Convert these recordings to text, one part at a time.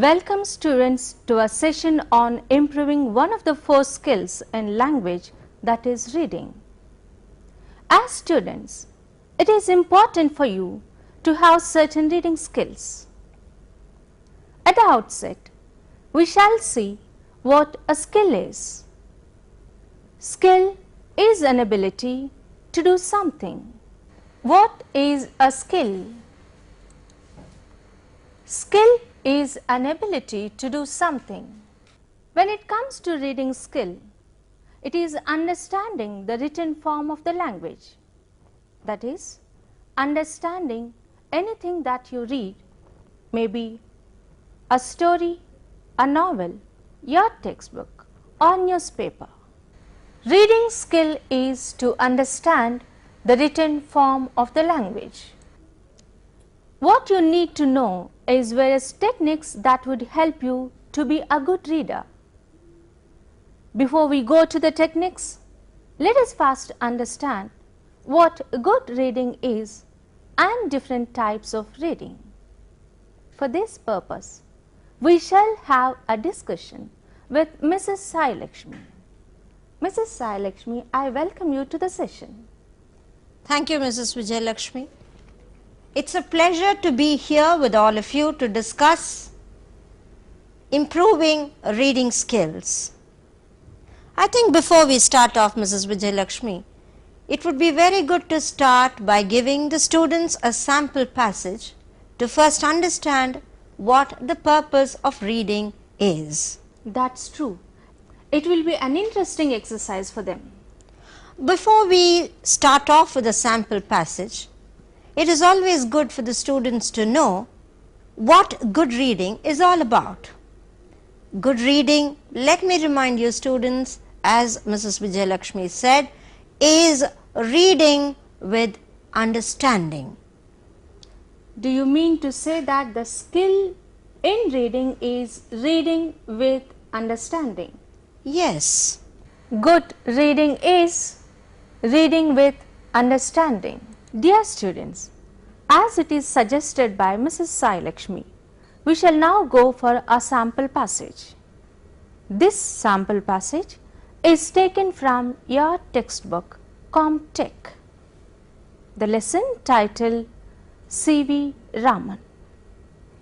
Welcome students to a session on improving one of the 4 skills in language, that is reading. As students, it is important for you to have certain reading skills. At the outset, we shall see what a skill is. Skill is an ability to do something. What is a skill? Skill is an ability to do something. When it comes to reading skill, it is understanding the written form of the language. That is, understanding anything that you read, maybe a story, a novel, your textbook or newspaper. Reading skill is to understand the written form of the language. What you need to know is various techniques that would help you to be a good reader. Before we go to the techniques, let us first understand what good reading is and different types of reading. For this purpose, we shall have a discussion with Mrs. Sai Lakshmi. Mrs. Sai Lakshmi, I welcome you to the session. Thank you, Mrs. Vijay Lakshmi. It's a pleasure to be here with all of you to discuss improving reading skills. I think before we start off, Mrs. Vijay Lakshmi, it would be very good to start by giving the students a sample passage to first understand what the purpose of reading is. That's true. It will be an interesting exercise for them. Before we start off with a sample passage, it is always good for the students to know what good reading is all about. Good reading, let me remind you students, as Mrs. Vijay Lakshmi said, is reading with understanding. Do you mean to say that the skill in reading is reading with understanding? Yes. Good reading is reading with understanding. Dear students, as it is suggested by Mrs. Sai Lakshmi, we shall now go for a sample passage. This sample passage is taken from your textbook ComTech. The lesson titled C.V. Raman.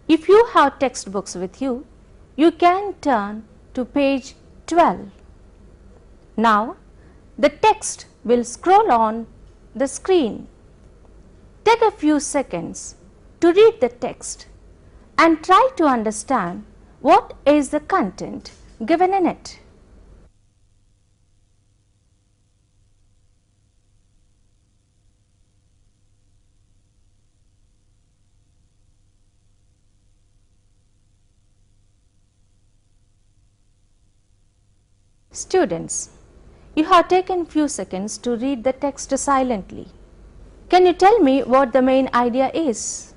If you have textbooks with you, you can turn to page 12. Now, the text will scroll on the screen. Take a few seconds to read the text and try to understand what is the content given in it. Students, you have taken few seconds to read the text silently. Can you tell me what the main idea is?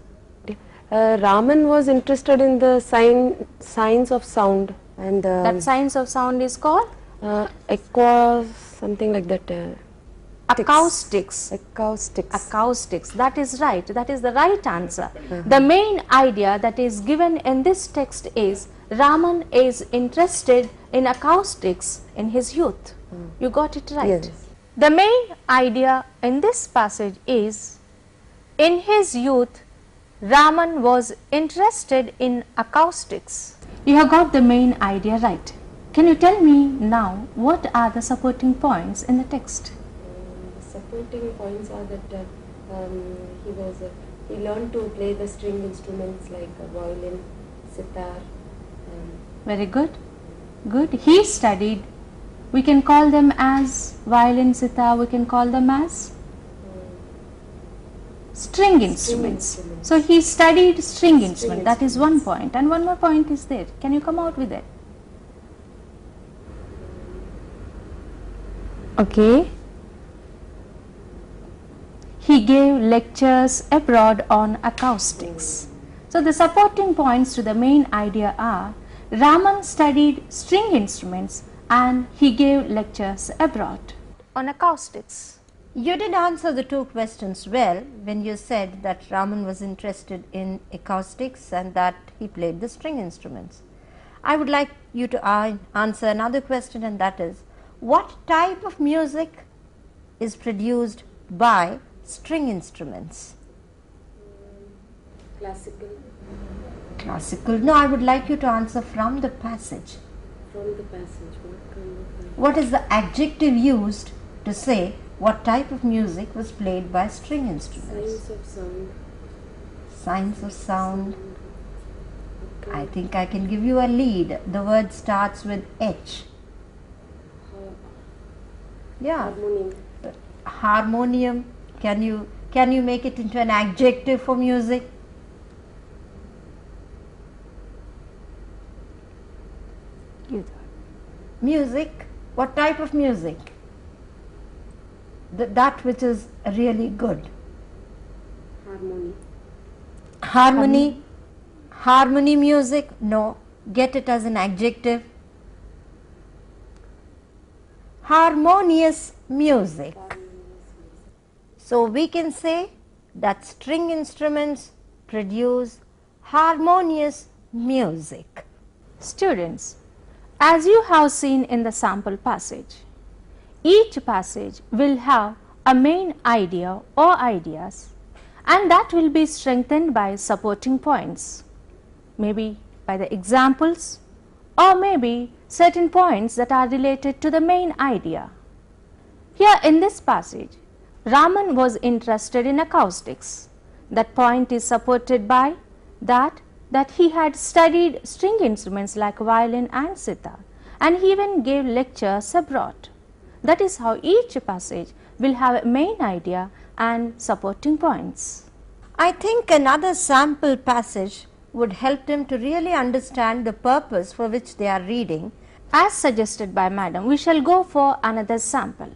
Raman was interested in the science of sound, and That science of sound is called? something like that. Acoustics. Acoustics. Acoustics. That is right. That is the right answer. The main idea that is given in this text is Raman is interested in acoustics in his youth. You got it right. Yes. The main idea in this passage is, in his youth, Raman was interested in acoustics. You have got the main idea right. Can you tell me now what are the supporting points in the text? Supporting points are that he learned to play the string instruments like violin, sitar. Very good. Good. He studied. We can call them as violin, sitar, we can call them as string instruments. So he studied string instrument. That is one point. And one more point is there. Can you come out with it? Okay. He gave lectures abroad on acoustics. So the supporting points to the main idea are, Raman studied string instruments and he gave lectures abroad on acoustics. You did answer the two questions well when you said that Raman was interested in acoustics and that he played the string instruments. I would like you to answer another question, and that is, what type of music is produced by string instruments? Classical. Classical. No, I would like you to answer from the passage. From the passage, what kind of? What is the adjective used to say what type of music was played by string instruments? Signs of sound. Signs of sound. Okay. I think I can give you a lead. The word starts with H. Yeah. Harmonium. Harmonium. Can you make it into an adjective for music? Music. What type of music? That which is really good. Harmony. Harmony. Harmony music. No. Get it as an adjective. Harmonious music. So we can say that string instruments produce harmonious music. Students, as you have seen in the sample passage, each passage will have a main idea or ideas, and that will be strengthened by supporting points, maybe by the examples or maybe certain points that are related to the main idea. Here in this passage, Raman was interested in acoustics. That point is supported by that he had studied string instruments like violin and sitar, and he even gave lectures abroad. That is how each passage will have a main idea and supporting points. I think another sample passage would help them to really understand the purpose for which they are reading. As suggested by Madam, we shall go for another sample.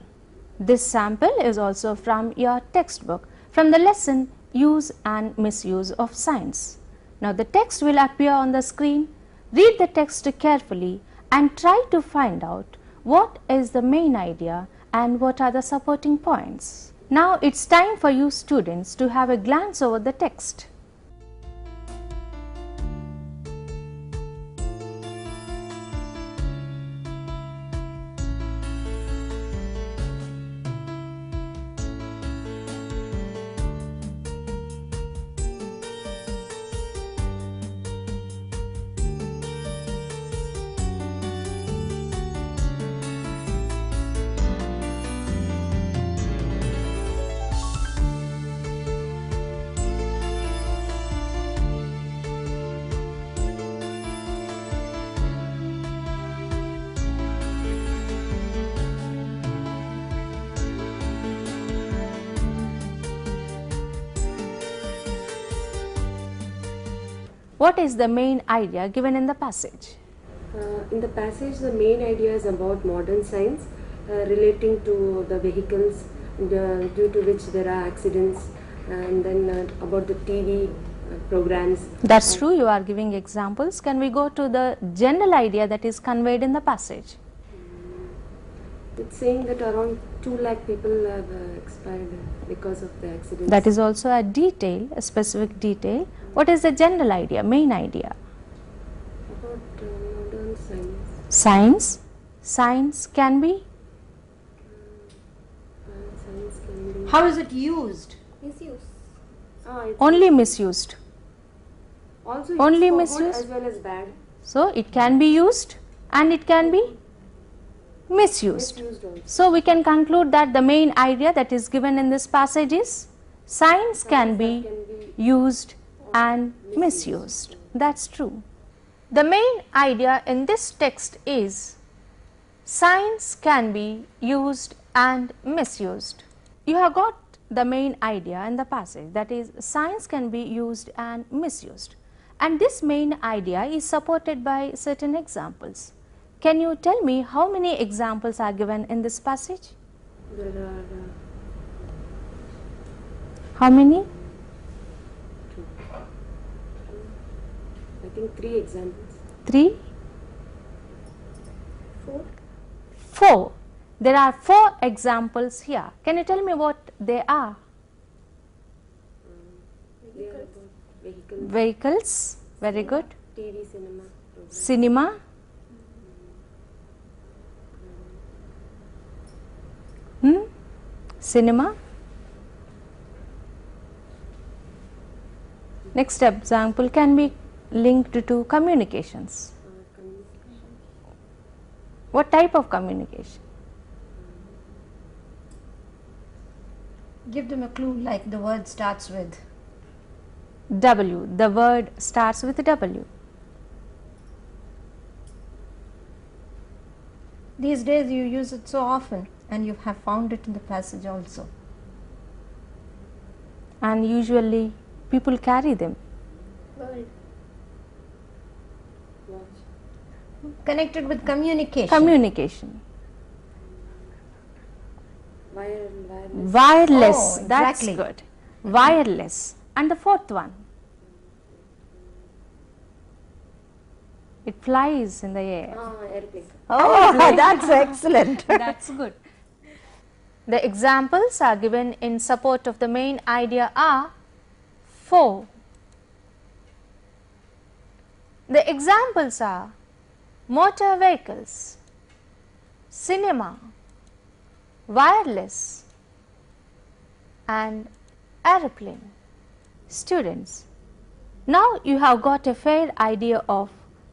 This sample is also from your textbook, from the lesson Use and Misuse of Science. Now the text will appear on the screen. Read the text carefully and try to find out what is the main idea and what are the supporting points. Now it's time for you students to have a glance over the text. What is the main idea given in the passage? In the passage, the main idea is about modern science relating to the vehicles due to which there are accidents, and then about the TV programs. That's true, you are giving examples. Can we go to the general idea that is conveyed in the passage? It's saying that around 2 lakh people have expired because of the accidents. That is also a detail, a specific detail. What is the general idea, main idea? About modern science. Science. Science can be Science can be. How is it used? Misuse. only misused. Also it's only for misuse. good as well as bad. So it can be used and it can be misused. Misused also. So we can conclude that the main idea that is given in this passage is science can be used and misused. That's true. The main idea in this text is science can be used and misused. You have got the main idea in the passage, that is science can be used and misused, and this main idea is supported by certain examples. Can you tell me how many examples are given in this passage? There are How many? I think 3 examples. 3? 4. There are 4 examples here. Can you tell me what they are? They are about vehicles, Vehicles, very good. TV, cinema, programs. Cinema, cinema. Next example can be linked to communications. Communication. What type of communication? Give them a clue, like the word starts with. W. The word starts with W. These days you use it so often, and you have found it in the passage also. And usually people carry them. Watch. Connected with communication. Communication. Wireless. Wireless. Oh, That's exactly. good. Wireless. And the 4th one? It flies in the air. Airplane. Oh, that's excellent. That's good. The examples are given in support of the main idea are 4. The examples are motor vehicles, cinema, wireless and aeroplane. Students, now you have got a fair idea of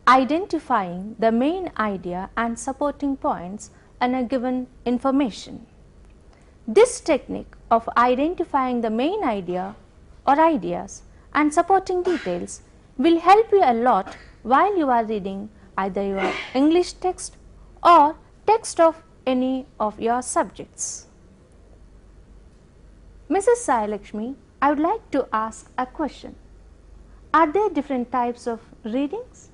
identifying the main idea and supporting points in a given information. This technique of identifying the main idea or ideas and supporting details will help you a lot while you are reading either your English text or text of any of your subjects. Mrs. Sai Lakshmi, I would like to ask a question. Are there different types of readings?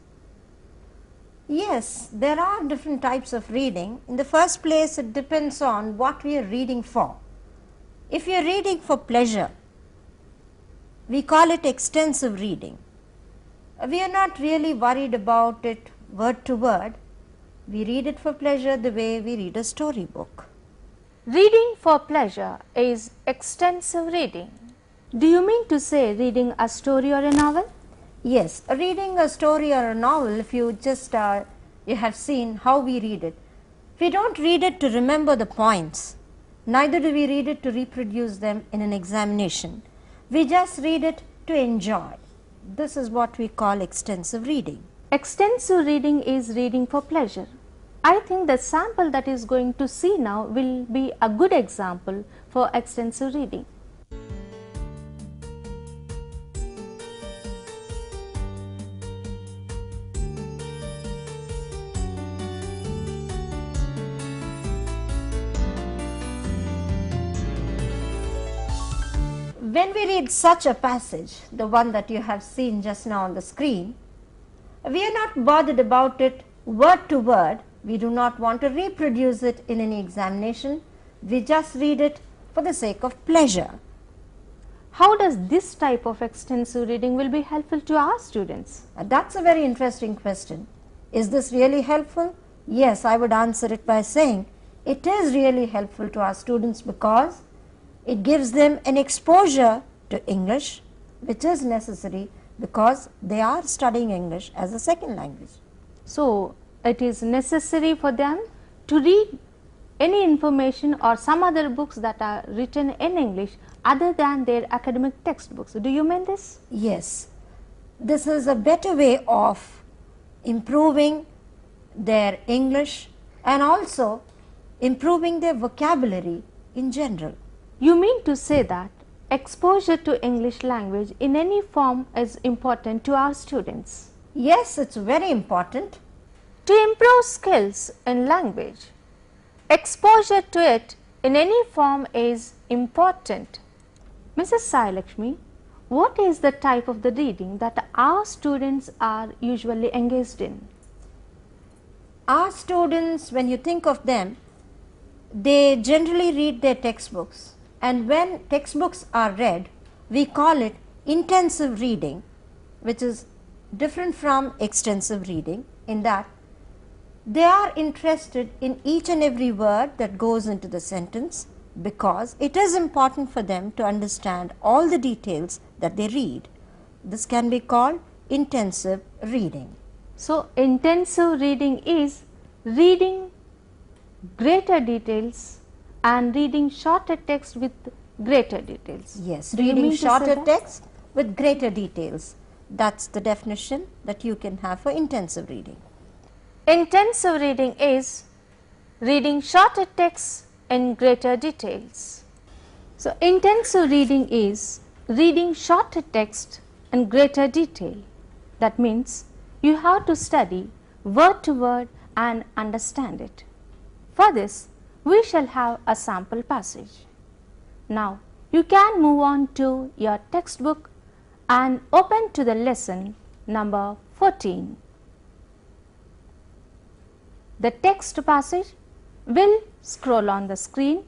Yes, there are different types of reading. In the first place, it depends on what we are reading for. If you are reading for pleasure, we call it extensive reading. We are not really worried about it word to word. We read it for pleasure the way we read a storybook. Reading for pleasure is extensive reading. Do you mean to say reading a story or a novel? Yes, reading a story or a novel, if you just you have seen how we read it. We don't read it to remember the points, neither do we read it to reproduce them in an examination. We just read it to enjoy. This is what we call extensive reading. Extensive reading is reading for pleasure. I think the sample that is going to see now will be a good example for extensive reading. When we read such a passage, the one that you have seen just now on the screen, we are not bothered about it word to word. We do not want to reproduce it in any examination. We just read it for the sake of pleasure. How does this type of extensive reading will be helpful to our students? That's a very interesting question. Is this really helpful? Yes, I would answer it by saying it is really helpful to our students because it gives them an exposure to English, which is necessary because they are studying English as a second language. So, it is necessary for them to read any information or some other books that are written in English other than their academic textbooks. Do you mean this? Yes, this is a better way of improving their English and also improving their vocabulary in general. You mean to say that exposure to English language in any form is important to our students? Yes, it's very important. To improve skills in language, exposure to it in any form is important. Mrs. Sai Lakshmi, what is the type of the reading that our students are usually engaged in? Our students, when you think of them, they generally read their textbooks, and when textbooks are read, we call it intensive reading, which is different from extensive reading in that They are interested in each and every word that goes into the sentence because it is important for them to understand all the details that they read. This can be called intensive reading. So, intensive reading is reading greater details and reading shorter text with greater details. Yes, Do you reading mean to say shorter that? text with greater details. That's the definition that you can have for intensive reading. Intensive reading is reading shorter texts in greater details. So, intensive reading is reading shorter text in greater detail. That means you have to study word to word and understand it. For this, we shall have a sample passage. Now, you can move on to your textbook and open to the lesson number 14. The text passage will scroll on the screen.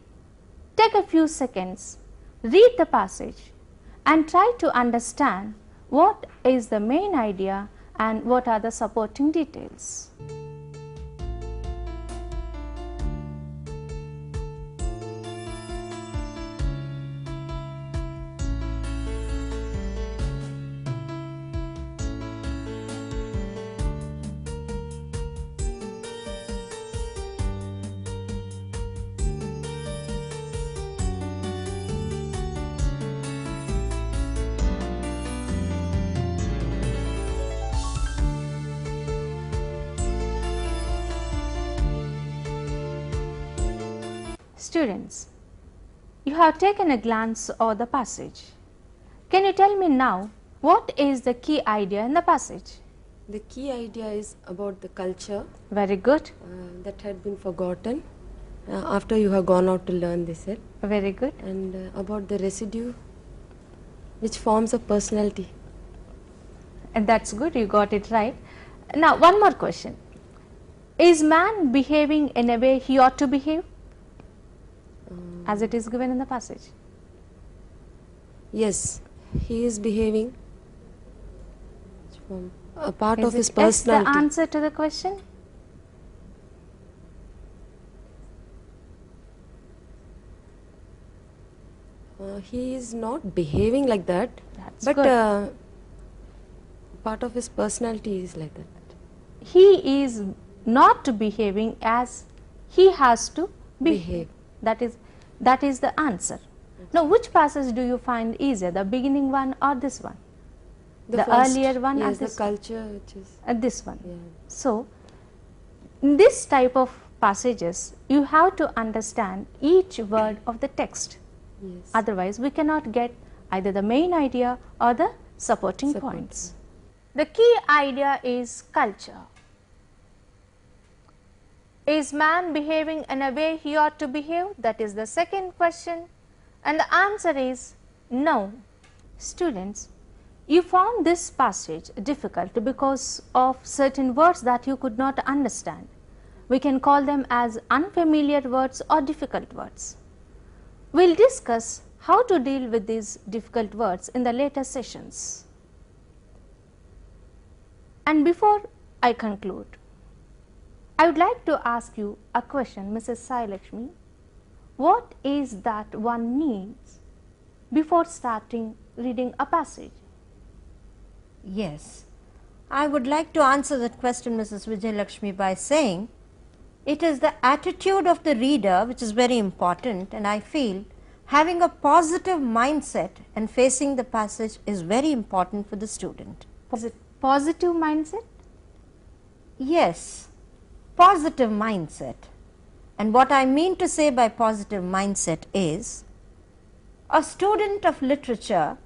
Take a few seconds, read the passage and try to understand what is the main idea and what are the supporting details. Students, you have taken a glance over the passage. Can you tell me now what is the key idea in the passage? The key idea is about the culture Very good, that had been forgotten after you have gone out to learn this set, very good. and about the residue which forms a personality. And that's good, you got it right. Now, one more question. Is man behaving in a way he ought to behave? As it is given in the passage. Yes, he is behaving from a part Is of his it yes personality. the answer to the question? He is not behaving like that, That's but good. part of his personality is like that. He is not behaving as he has to behave. Behave. That is the answer. Now, which passage do you find easier, the beginning one or this one? The first, earlier one or yes, the this one? culture which is This one. yeah. So, in this type of passages, you have to understand each word of the text. Yes. Otherwise, we cannot get either the main idea or the supporting points. The key idea is culture. Is man behaving in a way he ought to behave? That is the second question. And the answer is no. Students, you found this passage difficult because of certain words that you could not understand. We can call them as unfamiliar words or difficult words. We will discuss how to deal with these difficult words in the later sessions. And before I conclude, I would like to ask you a question, Mrs. Sai Lakshmi. What is that one needs before starting reading a passage? Yes, I would like to answer that question, Mrs. Vijay Lakshmi, by saying it is the attitude of the reader which is very important, and I feel having a positive mindset and facing the passage is very important for the student. Is it positive mindset? Yes, positive mindset. And what I mean to say by positive mindset is, a student of literature,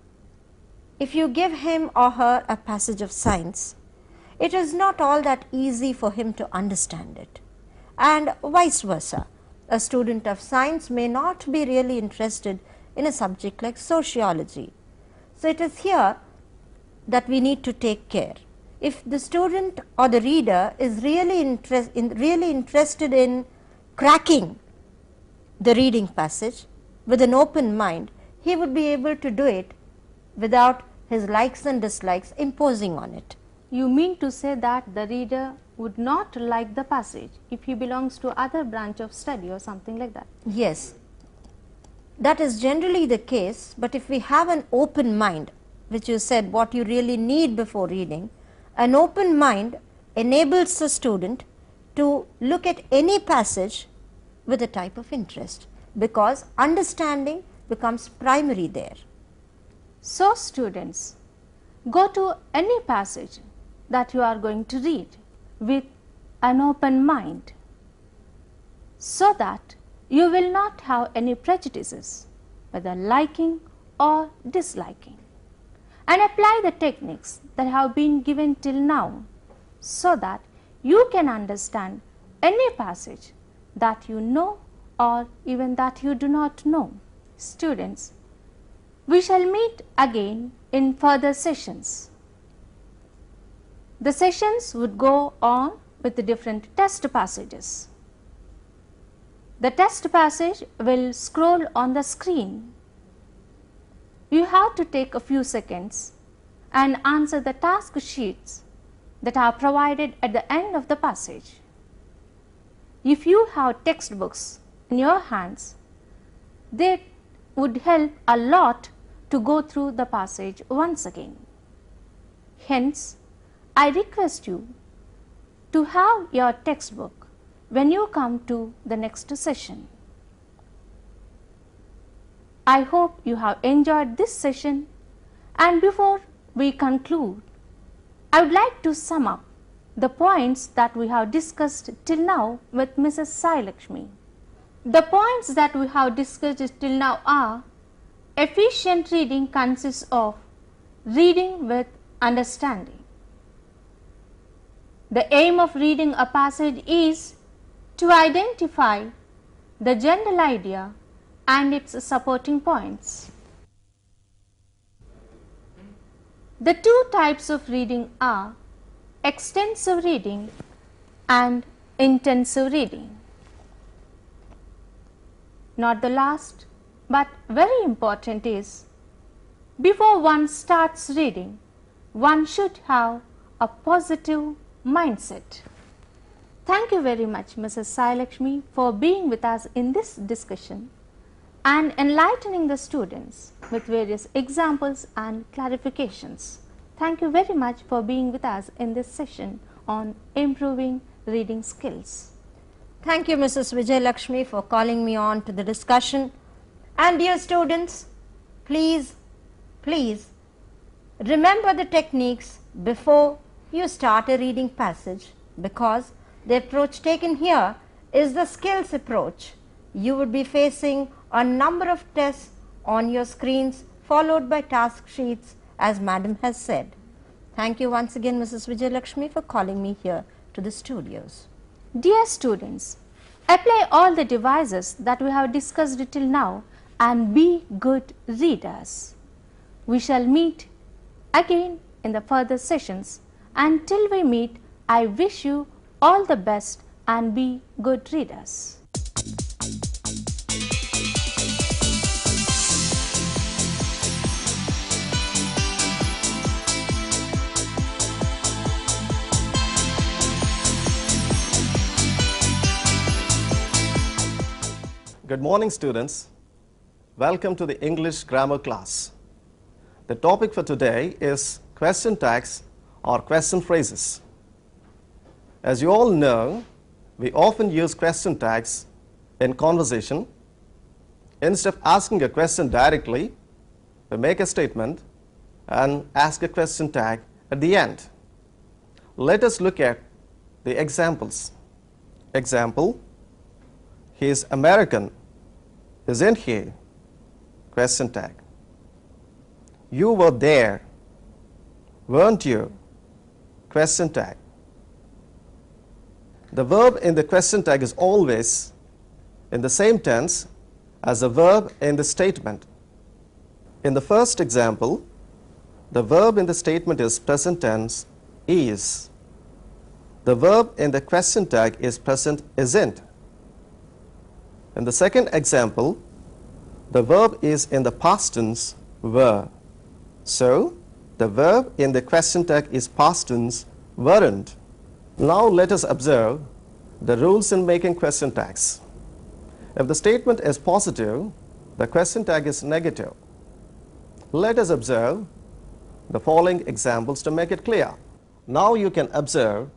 if you give him or her a passage of science, it is not all that easy for him to understand it, and vice versa. A student of science may not be really interested in a subject like sociology. So, it is here that we need to take care. If the student or the reader is really interested in cracking the reading passage with an open mind, he would be able to do it without his likes and dislikes imposing on it. You mean to say that the reader would not like the passage if he belongs to other branch of study or something like that. Yes, that is generally the case, but if we have an open mind, which you said what you really need before reading, an open mind enables the student to look at any passage with a type of interest, because understanding becomes primary there. So students, go to any passage that you are going to read with an open mind, so that you will not have any prejudices, whether liking or disliking, and apply the techniques that have been given till now, so that you can understand any passage that you know or even that you do not know. Students, we shall meet again in further sessions. The sessions would go on with the different test passages. The test passage will scroll on the screen. You have to take a few seconds and answer the task sheets that are provided at the end of the passage. If you have textbooks in your hands, they would help a lot to go through the passage once again. Hence, I request you to have your textbook when you come to the next session. I hope you have enjoyed this session, and before we conclude, I would like to sum up the points that we have discussed till now with Mrs. Sai Lakshmi. The points that we have discussed till now are: efficient reading consists of reading with understanding. The aim of reading a passage is to identify the general idea and its supporting points. The two types of reading are extensive reading and intensive reading. Not the last, but very important is, before one starts reading, one should have a positive mindset. Thank you very much, Mrs. Sai Lakshmi, for being with us in this discussion and enlightening the students with various examples and clarifications. Thank you very much for being with us in this session on improving reading skills. Thank you, Mrs. Vijay Lakshmi, for calling me on to the discussion. And dear students, please remember the techniques before you start a reading passage, because the approach taken here is the skills approach. You would be facing a number of tests on your screens, followed by task sheets, as Madam has said. Thank you once again, Mrs. Vijay Lakshmi, for calling me here to the studios. Dear students, apply all the devices that we have discussed till now and be good readers. We shall meet again in the further sessions. Until we meet, I wish you all the best and be good readers. Good morning, students. Welcome to the English grammar class. The topic for today is question tags or question phrases. As you all know, we often use question tags in conversation. Instead of asking a question directly, we make a statement and ask a question tag at the end. Let us look at the examples. Example: he is American, isn't he? Question tag. You were there, weren't you? Question tag. The verb in the question tag is always in the same tense as the verb in the statement. In the first example, the verb in the statement is present tense is. The verb in the question tag is present isn't. In the second example, the verb is in the past tense were. So, the verb in the question tag is past tense weren't. Now let us observe the rules in making question tags. If the statement is positive, the question tag is negative. Let us observe the following examples to make it clear. Now you can observe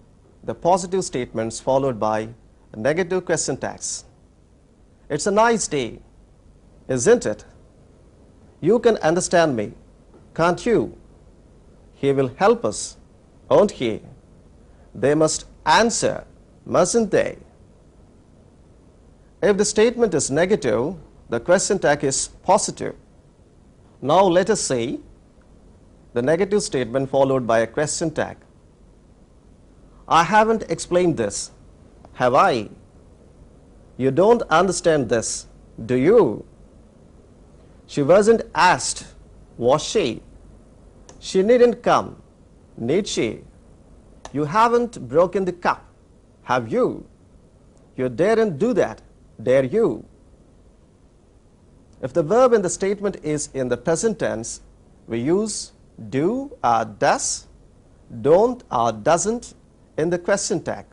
the positive statements followed by negative question tags. It's a nice day, isn't it? You can understand me, can't you? He will help us, won't he? They must answer, mustn't they? If the statement is negative, the question tag is positive. Now let us see the negative statement followed by a question tag. I haven't explained this, have I? You don't understand this, do you? She wasn't asked, was she? She needn't come, need she? You haven't broken the cup, have you? You daren't do that, dare you? If the verb in the statement is in the present tense, we use do or does, don't or doesn't in the question tag.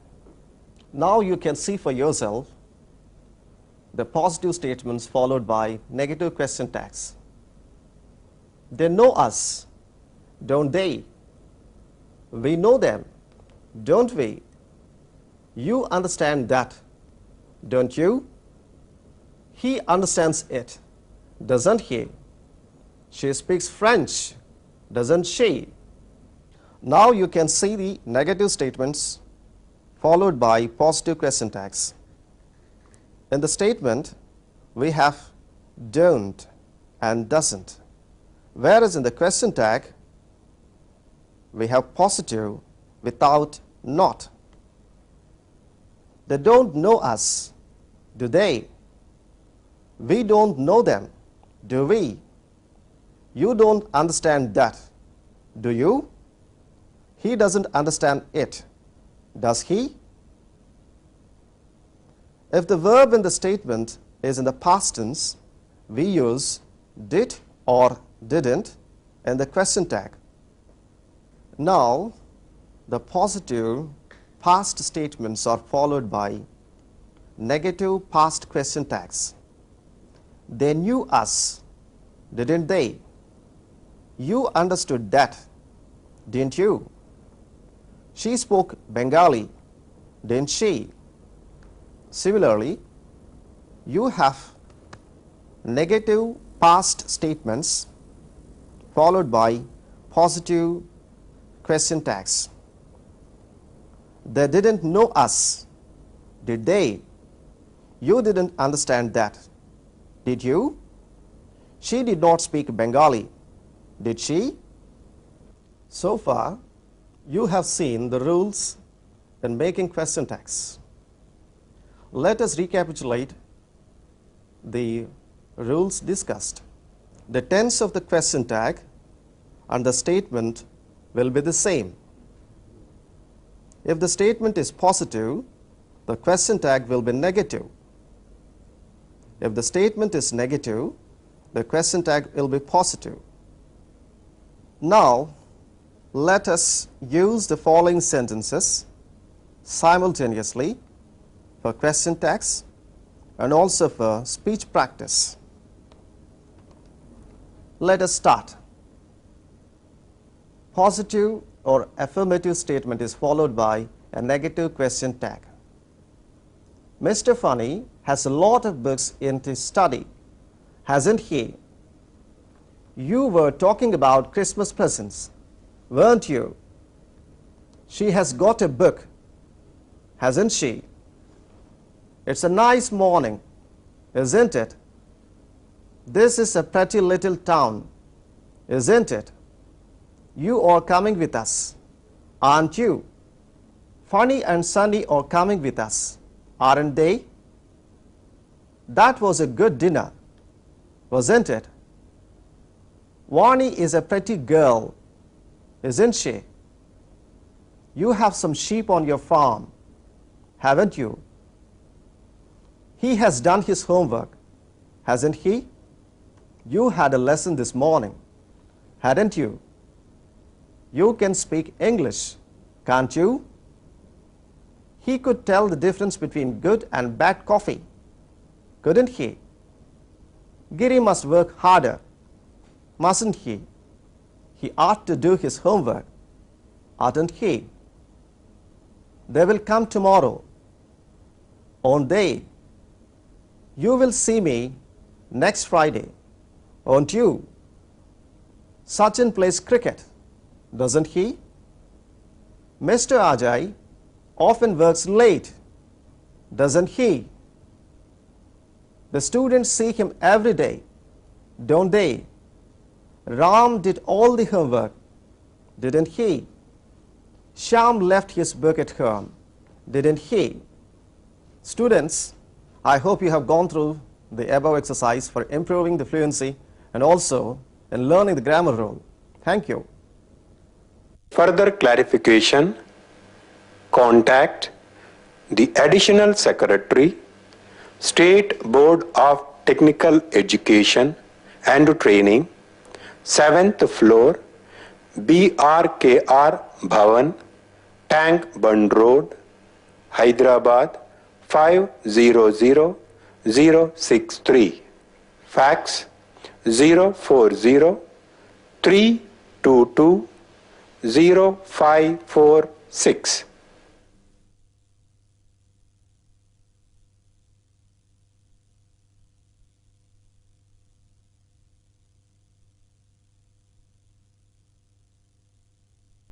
Now you can see for yourself the positive statements followed by negative question tags. They know us, don't they? We know them, don't we? You understand that, don't you? He understands it, doesn't he? She speaks French, doesn't she? Now you can see the negative statements followed by positive question tags. In the statement, we have don't and doesn't, whereas in the question tag, we have positive without not. They don't know us, do they? We don't know them, do we? You don't understand that, do you? He doesn't understand it, does he? If the verb in the statement is in the past tense, we use did or didn't in the question tag. Now, the positive past statements are followed by negative past question tags. They knew us, didn't they? You understood that, didn't you? She spoke Bengali, didn't she? Similarly, you have negative past statements followed by positive question tags. They didn't know us, did they? You didn't understand that, did you? She did not speak Bengali, did she? So far, you have seen the rules in making question tags. Let us recapitulate the rules discussed. The tense of the question tag and the statement will be the same. If the statement is positive, the question tag will be negative. If the statement is negative, the question tag will be positive. Now, let us use the following sentences simultaneously for question tags and also for speech practice. Let us start. Positive or affirmative statement is followed by a negative question tag. Mr. Funny has a lot of books in his study, hasn't he? You were talking about Christmas presents, weren't you? She has got a book, hasn't she? It's a nice morning, isn't it? This is a pretty little town, isn't it? You are coming with us, aren't you? Funny and Sunny are coming with us, aren't they? That was a good dinner, wasn't it? Warnie is a pretty girl, isn't she? You have some sheep on your farm, haven't you? He has done his homework, hasn't he? You had a lesson this morning, hadn't you? You can speak English, can't you? he could tell the difference between good and bad coffee, couldn't he? Giri must work harder, mustn't he? He ought to do his homework, oughtn't he? They will come tomorrow, won't they? You will see me next Friday, won't you? Sachin plays cricket, doesn't he? Mr. Ajay often works late, doesn't he? The students see him every day, don't they? Ram did all the homework, didn't he? Shyam left his book at home, didn't he? Students, I hope you have gone through the above exercise for improving the fluency and also in learning the grammar rule. Thank you. Further clarification, contact the Additional Secretary, State Board of Technical Education and Training, 7th floor, BRKR Bhavan, Tank Bund Road, Hyderabad, 500063. Fax 040 322 0546.